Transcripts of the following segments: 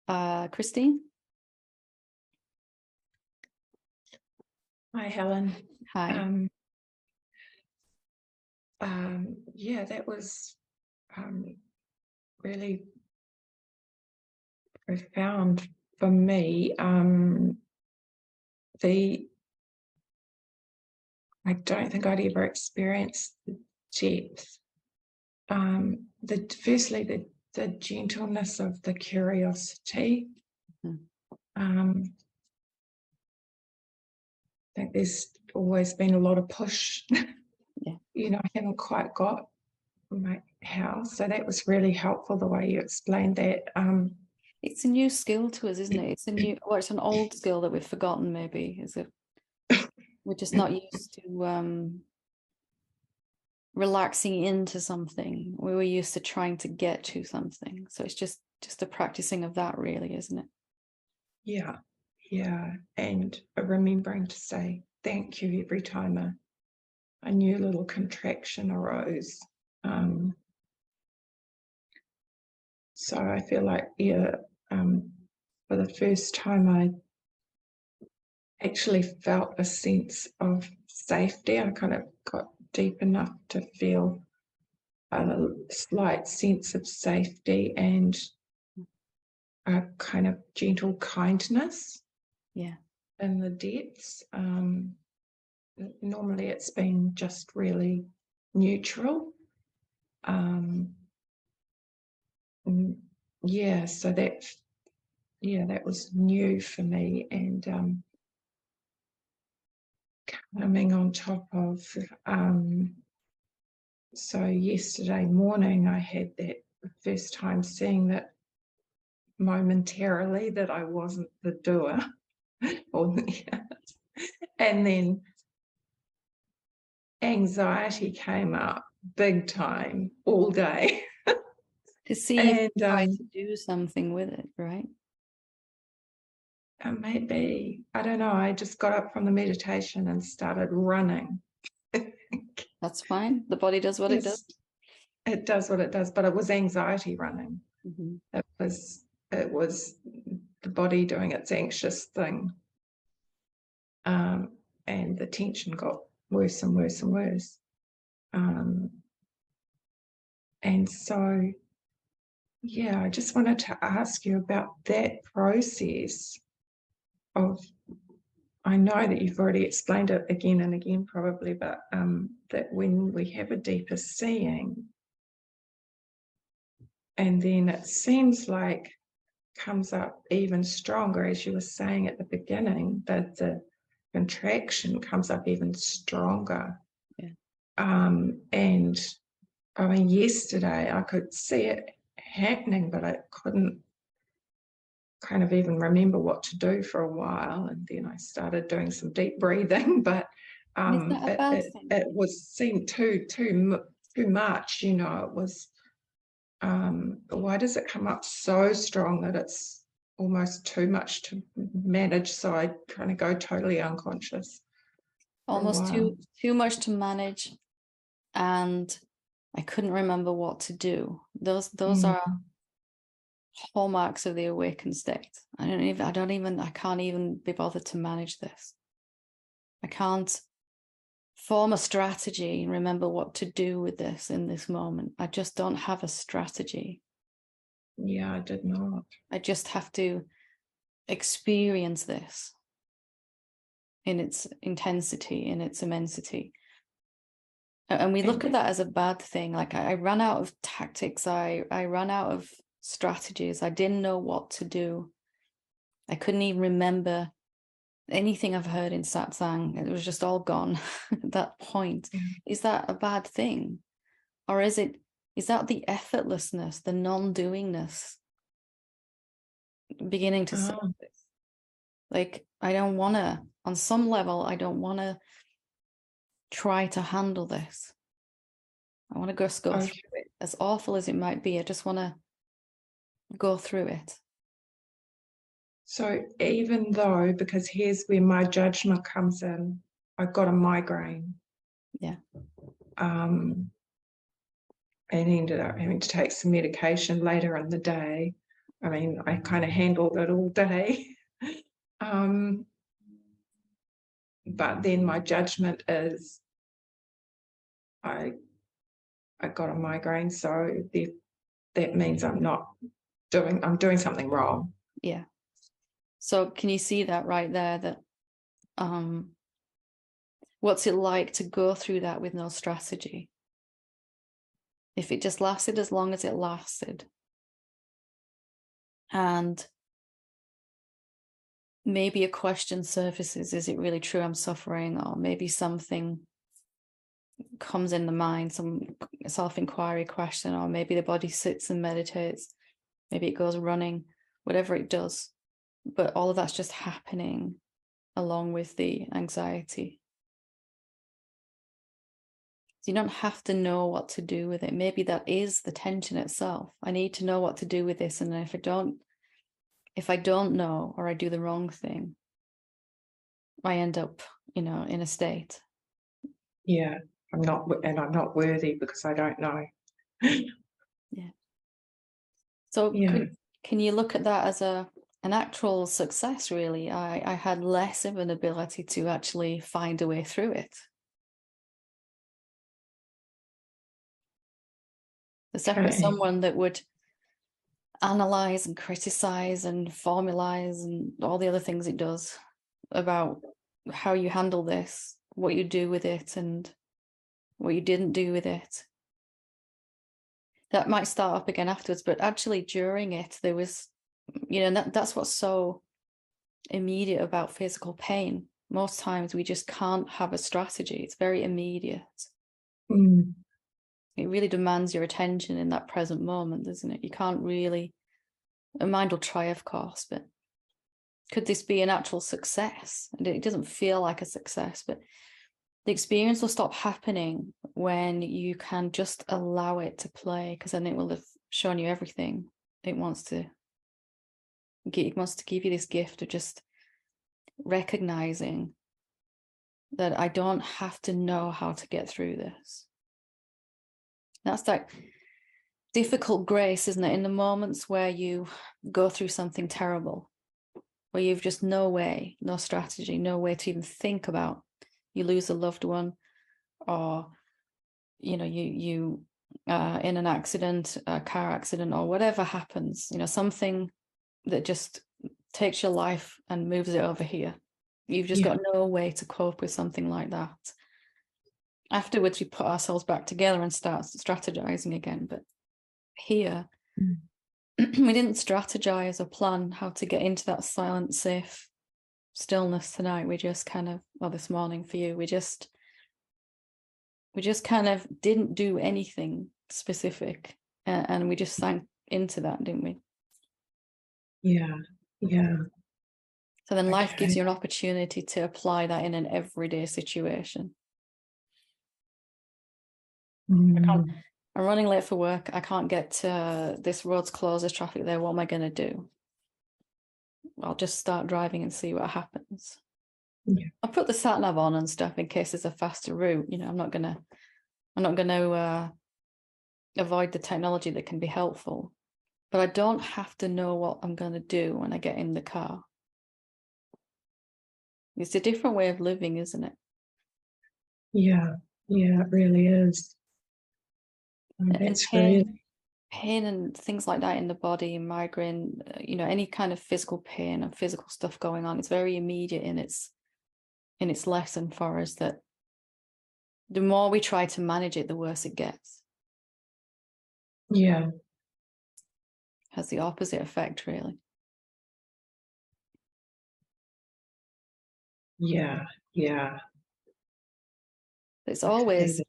Christine? Hi, Helen. Hi. Yeah, that was really profound for me. I don't think I'd ever experienced the depth. Firstly, the gentleness of the curiosity. I think there's always been a lot of push. Yeah. I haven't quite got how. So that was really helpful, the way you explained that. It's a new skill to us, isn't it? It's an old skill that we've forgotten, maybe. Is it? We're just not used to relaxing into something. We were used to trying to get to something. So it's just the practicing of that, really, isn't it? Yeah. And remembering to say thank you every time a new little contraction arose. So I feel like, for the first time, I actually felt a sense of safety. I kind of got deep enough to feel a slight sense of safety and a kind of gentle kindness. Yeah. In the depths. Normally it's been just really neutral. So that was new for me, and coming on top of so yesterday morning I had that first time seeing that momentarily that I wasn't the doer. And then anxiety came up big time all day. To see if you try to do something with it, right? Maybe. I don't know. I just got up from the meditation and started running. That's fine. The body does what it does. It does what it does, but it was anxiety running. Mm-hmm. It was the body doing its anxious thing. And the tension got worse and worse and worse. And so, I just wanted to ask you about that process of, I know that you've already explained it again and again probably, but that when we have a deeper seeing, and then it seems like comes up even stronger, as you were saying at the beginning, that the contraction comes up even stronger. Yeah. And I mean, yesterday I could see it happening, but I couldn't kind of even remember what to do for a while. And then I started doing some deep breathing, but it seemed too much. It was, why does it come up so strong that it's almost too much to manage? So I kind of go totally unconscious. Almost too much to manage, and I couldn't remember what to do. Those are hallmarks of the awakened state. I can't even be bothered to manage this. I can't form a strategy and remember what to do with this in this moment. I just don't have a strategy. Yeah, I did not. I just have to experience this in its intensity, in its immensity. And we look at that as a bad thing. Like I ran out of tactics. I ran out of strategies. I didn't know what to do. I couldn't even remember anything I've heard in Satsang. It was just all gone at that point. Yeah. Is that a bad thing? Or is that the effortlessness, the non-doingness beginning to surface? Like, on some level, I don't want to try to handle this. I want to go through it. As awful as it might be, I just want to go through it. So even though, because here's where my judgment comes in, I got a migraine. Yeah. And ended up having to take some medication later in the day. I mean, I kind of handled it all day. But then my judgment is I got a migraine, so that means I'm doing something wrong. Yeah. So can you see that right there, that what's it like to go through that with no strategy? If it just lasted as long as it lasted, and maybe a question surfaces, is it really true I'm suffering? Or maybe something comes in the mind, some self-inquiry question, or maybe the body sits and meditates, maybe it goes running, whatever it does. But all of that's just happening along with the anxiety. So you don't have to know what to do with it. Maybe that is the tension itself. I need to know what to do with this. And if I don't know, or I do the wrong thing, I end up, in a state. Yeah, I'm not worthy because I don't know. Yeah. So Yeah. can you look at that as an actual success, really? I had less of an ability to actually find a way through it. The separate someone that would analyze and criticize and formalize and all the other things it does about how you handle this, what you do with it, and what you didn't do with it. That might start up again afterwards, but actually during it, there was, and that's what's so immediate about physical pain. Most times we just can't have a strategy. It's very immediate. It really demands your attention in that present moment, doesn't it? You can't really, a mind will try, of course, but could this be an actual success? And it doesn't feel like a success, but the experience will stop happening when you can just allow it to play, because then it will have shown you everything it wants to. It wants to give you this gift of just recognizing that I don't have to know how to get through this. That's that difficult grace, isn't it? In the moments where you go through something terrible, where you've just no way, no strategy, no way to even think about, you lose a loved one, or you in an accident, a car accident, or whatever happens, something that just takes your life and moves it over here. You've just got no way to cope with something like that. Afterwards, we put ourselves back together and start strategizing again. But here, we didn't strategize or plan how to get into that silent, safe stillness tonight. We just kind of, well, this morning for you, we just kind of didn't do anything specific, and we just sank into that, didn't we? Yeah. So then life gives you an opportunity to apply that in an everyday situation. I'm running late for work. I can't get to this road's closed, there's traffic there. What am I going to do? I'll just start driving and see what happens. Yeah. I'll put the sat nav on and stuff in case there's a faster route. I'm not going to avoid the technology that can be helpful, but I don't have to know what I'm going to do when I get in the car. It's a different way of living, isn't it? Yeah, it really is. That's pain and things like that in the body, migraine, any kind of physical pain and physical stuff going on. It's very immediate in its lesson for us, that the more we try to manage it, the worse it gets. Yeah. Has the opposite effect, really. Yeah. It's always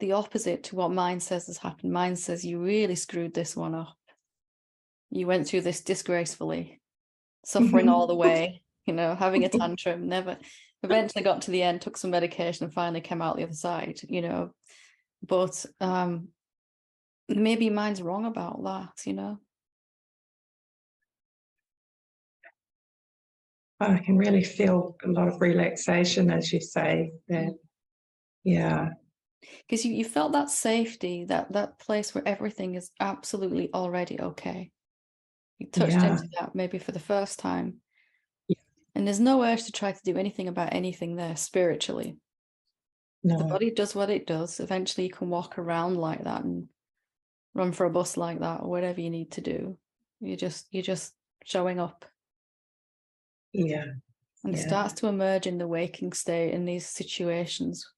the opposite to what mind says has happened. Mind says you really screwed this one up. You went through this disgracefully, suffering all the way, having a tantrum, eventually got to the end, took some medication and finally came out the other side, but maybe mind's wrong about that, I can really feel a lot of relaxation, as you say, that, yeah. Because you felt that safety, that place where everything is absolutely already okay. You touched into that maybe for the first time. Yeah. And there's no urge to try to do anything about anything there spiritually. No. The body does what it does. Eventually you can walk around like that and run for a bus like that, or whatever you need to do. You're just showing up. Yeah. And it starts to emerge in the waking state in these situations.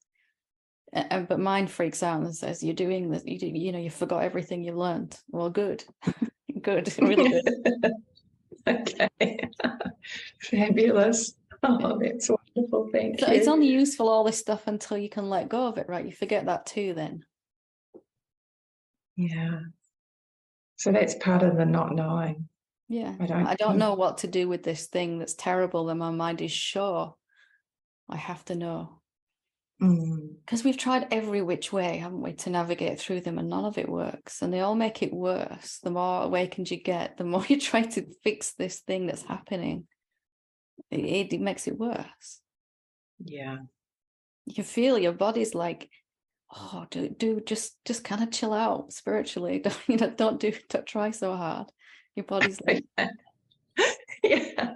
But mind freaks out and says, you're doing this, you forgot everything you learned. Well, good. Good, really good. Okay. Fabulous. Oh, that's wonderful. Thank you. It's only useful, all this stuff, until you can let go of it, right? You forget that too then. Yeah. So that's part of the not knowing. Yeah. I don't know what to do with this thing that's terrible, and my mind is sure I have to know. Because we've tried every which way, haven't we, to navigate through them, and none of it works. And they all make it worse. The more awakened you get, the more you try to fix this thing that's happening. It makes it worse. Yeah. You feel your body's like, oh, just kind of chill out spiritually. Don't try so hard. Your body's like, Yeah.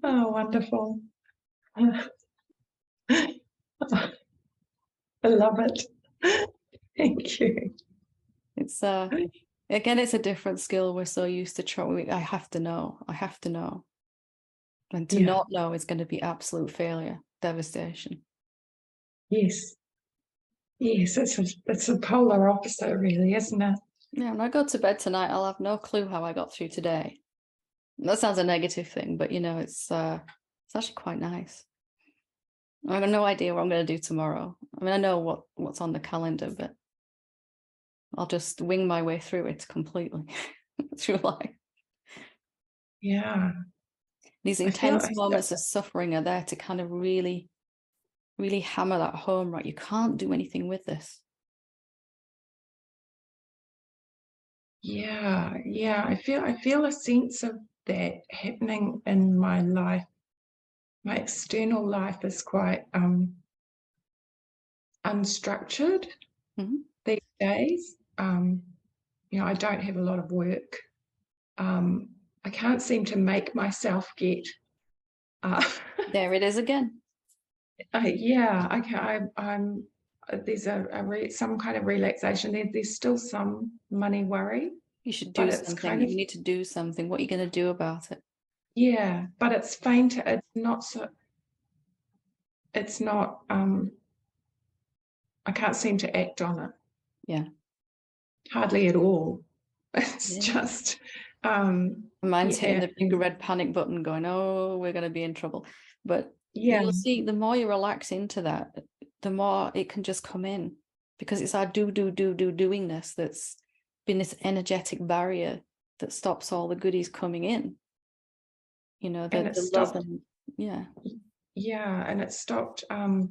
Oh, wonderful. I love it. Thank you. it's again, it's a different skill. We're so used to trying. I have to know. And to not know is going to be absolute failure, devastation. Yes. Yes, it's a polar opposite, really, isn't it? Yeah, when I go to bed tonight, I'll have no clue how I got through today. That sounds a negative thing, but it's actually quite nice. I have no idea what I'm going to do tomorrow. I mean, I know what's on the calendar, but I'll just wing my way through it completely through life. Yeah. These intense moments of suffering are there to kind of really, really hammer that home, right? You can't do anything with this. Yeah, yeah. I feel a sense of that happening in my life. My external life is quite unstructured these days. I don't have a lot of work. I can't seem to make myself get. There it is again. Yeah, I'm. There's some kind of relaxation. There's still some money worry. You should do something. You need to do something. What are you going to do about it? Yeah, but it's faint. It's not so. It's not. I can't seem to act on it. Yeah. Hardly at all. It's just. Mine's hitting the big red panic button, going, "Oh, we're going to be in trouble." But you'll see, the more you relax into that, the more it can just come in, because it's our doingness that's been this energetic barrier that stops all the goodies coming in. The love and Yeah, and it stopped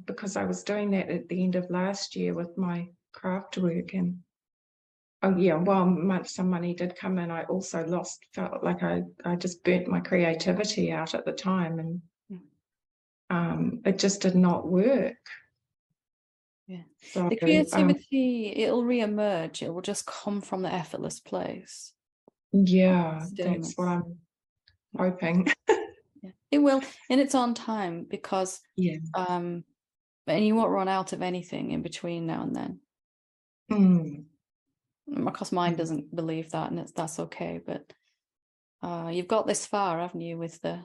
because I was doing that at the end of last year with my craft work, and some money did come in. I also felt like I just burnt my creativity out at the time, and it just did not work. Yeah. So, the creativity, it'll re-emerge. It will just come from the effortless place. Yeah, that's what I'm hoping. Yeah. It will in its own time, because and you won't run out of anything in between now and then. Of course, mine doesn't believe that, and that's okay. But you've got this far, haven't you, with the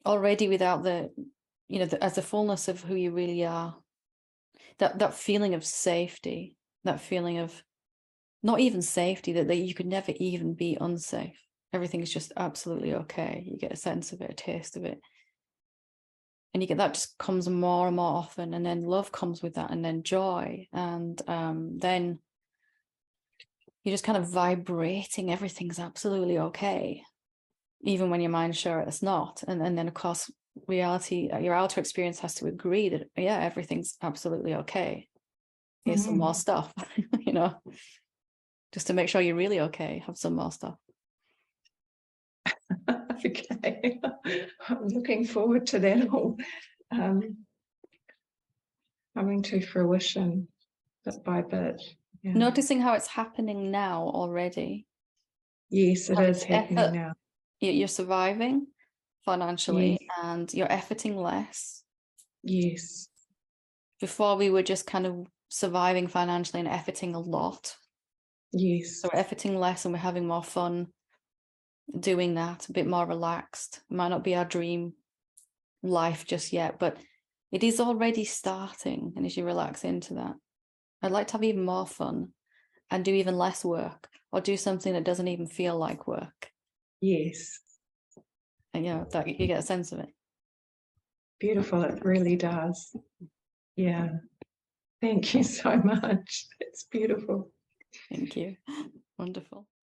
already, without the as the fullness of who you really are, that feeling of safety, that feeling of not even safety, that you could never even be unsafe. Everything is just absolutely okay. You get a sense of it, a taste of it. And you get that just comes more and more often. And then love comes with that, and then joy. And then you're just kind of vibrating. Everything's absolutely okay, even when your mind's sure it's not. And then, of course, reality, your outer experience has to agree that, yeah, everything's absolutely okay. Here's some more stuff, just to make sure you're really okay. Have some more stuff. Okay. I'm looking forward to that all coming to fruition bit by bit. Yeah. Noticing how it's happening now already. Yes, it How is it's happening effort, now. you're surviving financially Yes, and you're efforting less. yes, Before we were just kind of surviving financially and efforting a lot. yes, So we're efforting less and we're having more fun doing that, a bit more relaxed. It might not be our dream life just yet, but it is already starting. And as you relax into that, I'd like to have even more fun and do even less work or do something that doesn't even feel like work. yes. And that you get a sense of it. Beautiful, it really does. Yeah. Thank you so much. It's beautiful. Thank you. Wonderful.